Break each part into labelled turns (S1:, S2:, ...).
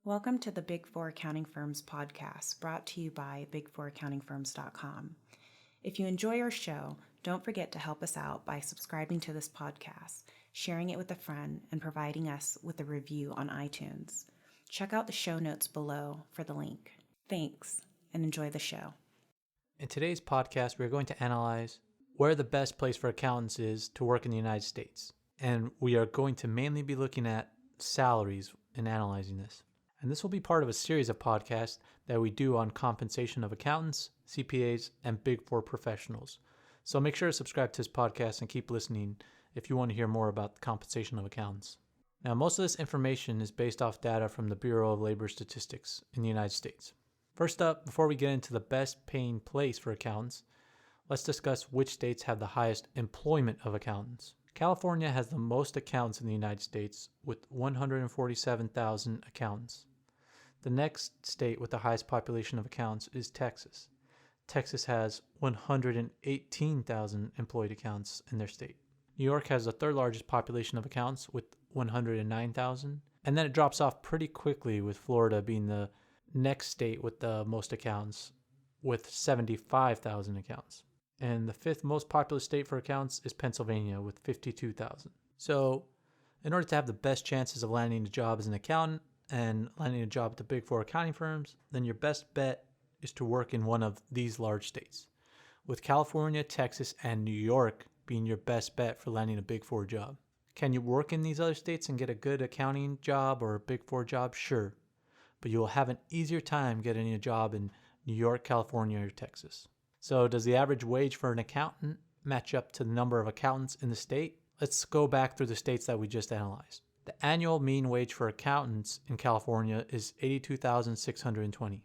S1: Welcome to the Big Four Accounting Firms podcast, brought to you by big4accountingfirms.com. If you enjoy our show, don't forget to help us out by subscribing to this podcast, sharing it with a friend, and providing us with a review on iTunes. Check out the show notes below for the link. Thanks, and enjoy the show.
S2: In today's podcast, we're going to analyze where the best place for accountants is to work in the United States. And we are going to mainly be looking at salaries in analyzing this. And this will be part of a series of podcasts that we do on compensation of accountants, CPAs, and Big Four professionals. So make sure to subscribe to this podcast and keep listening if you want to hear more about the compensation of accountants. Now, most of this information is based off data from the Bureau of Labor Statistics in the United States. First up, before we get into the best paying place for accountants, let's discuss which states have the highest employment of accountants. California has the most accountants in the United States with 147,000 accountants. The next state with the highest population of accountants is Texas. Texas has 118,000 employed accountants in their state. New York has the third largest population of accountants with 109,000. And then it drops off pretty quickly, with Florida being the next state with the most accountants with 75,000 accountants. And the fifth most populous state for accountants is Pennsylvania with 52,000. So in order to have the best chances of landing a job as an accountant and landing a job at the Big Four accounting firms, then your best bet is to work in one of these large states, with California, Texas, and New York being your best bet for landing a Big Four job. Can you work in these other states and get a good accounting job or a Big Four job? Sure. But you will have an easier time getting a job in New York, California, or Texas. So does the average wage for an accountant match up to the number of accountants in the state? Let's go back through the states that we just analyzed. The annual mean wage for accountants in California is $82,620.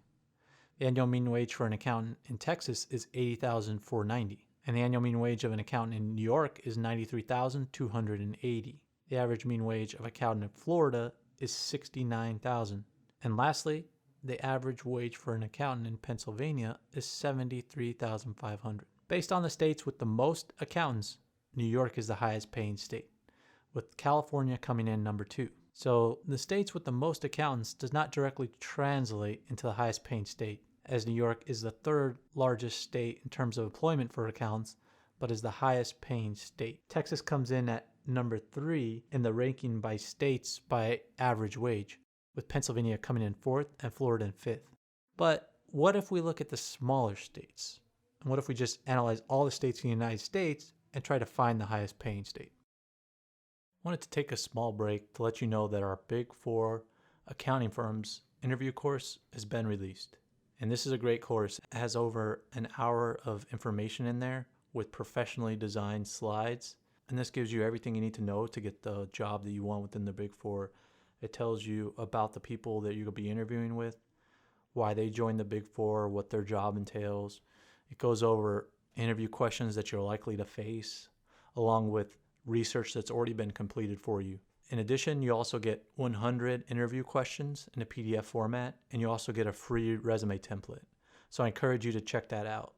S2: The annual mean wage for an accountant in Texas is $80,490. And the annual mean wage of an accountant in New York is $93,280. The average mean wage of an accountant in Florida is $69,000. And lastly, the average wage for an accountant in Pennsylvania is $73,500. Based on the states with the most accountants, New York is the highest paying state, with California coming in number 2. So the states with the most accountants does not directly translate into the highest paying state, as New York is the third largest state in terms of employment for accountants, but is the highest paying state. Texas comes in at number 3 in the ranking by states by average wage, with Pennsylvania coming in 4th and Florida in 5th. But what if we look at the smaller states? And what if we just analyze all the states in the United States and try to find the highest paying state? I wanted to take a small break to let you know that our Big Four accounting firms interview course has been released. And this is a great course. It has over an hour of information in there with professionally designed slides. And this gives you everything you need to know to get the job that you want within the Big Four. It tells you about the people that you'll be interviewing with, why they joined the Big Four, what their job entails. It goes over interview questions that you're likely to face, along with research that's already been completed for you. In addition, you also get 100 interview questions in a PDF format, and you also get a free resume template. So I encourage you to check that out.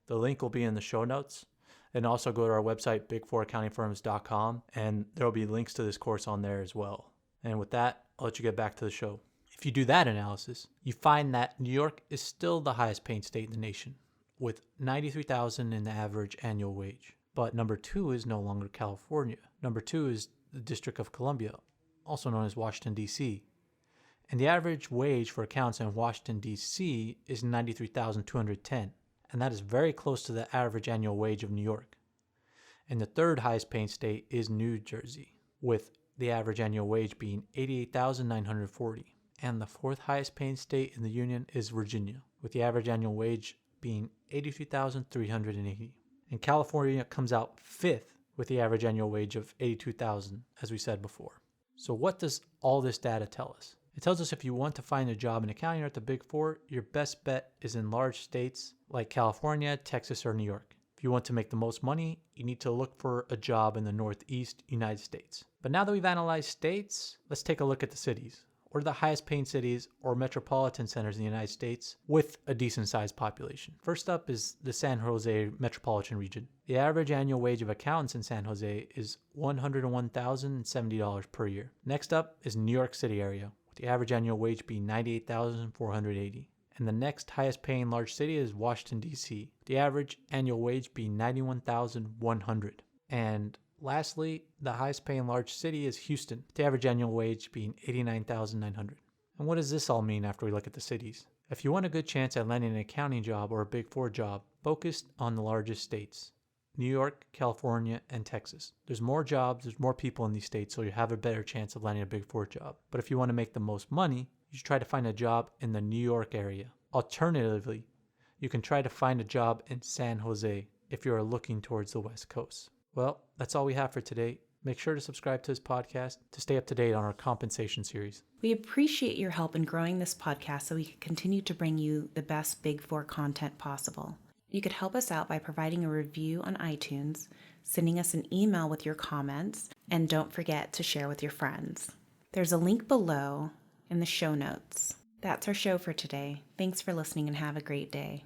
S2: The link will be in the show notes. And also go to our website, big4accountingfirms.com, and there will be links to this course on there as well. And with that, I'll let you get back to the show. If you do that analysis, you find that New York is still the highest paying state in the nation, with $93,000 in the average annual wage. But number 2 is no longer California. Number 2 is the District of Columbia, also known as Washington, D.C. And the average wage for accountants in Washington, D.C. is $93,210. And that is very close to the average annual wage of New York. And the third highest paying state is New Jersey, with the average annual wage being $88,940. And the fourth highest paying state in the union is Virginia, with the average annual wage being $83,380. And California comes out 5th with the average annual wage of $82,000, as we said before. So what does all this data tell us? It tells us if you want to find a job in accounting or at the Big Four, your best bet is in large states like California, Texas, or New York. If you want to make the most money, you need to look for a job in the Northeast United States. But now that we've analyzed states, let's take a look at the cities. What are the highest paying cities or metropolitan centers in the United States with a decent sized population? First up is the San Jose metropolitan region. The average annual wage of accountants in San Jose is $101,070 per year. Next up is New York City area, with the average annual wage being $98,480. And the next highest paying large city is Washington, D.C., the average annual wage being $91,100. And lastly, the highest paying large city is Houston, the average annual wage being $89,900. And what does this all mean after we look at the cities? If you want a good chance at landing an accounting job or a Big Four job, focus on the largest states: New York, California, and Texas. There's more jobs, there's more people in these states, so you have a better chance of landing a Big Four job. But if you want to make the most money, you should try to find a job in the New York area. Alternatively, you can try to find a job in San Jose if you are looking towards the West Coast. Well, that's all we have for today. Make sure to subscribe to this podcast to stay up to date on our compensation series.
S1: We appreciate your help in growing this podcast so we can continue to bring you the best Big Four content possible. You could help us out by providing a review on iTunes, sending us an email with your comments, and don't forget to share with your friends. There's a link below in the show notes. That's our show for today. Thanks for listening and have a great day.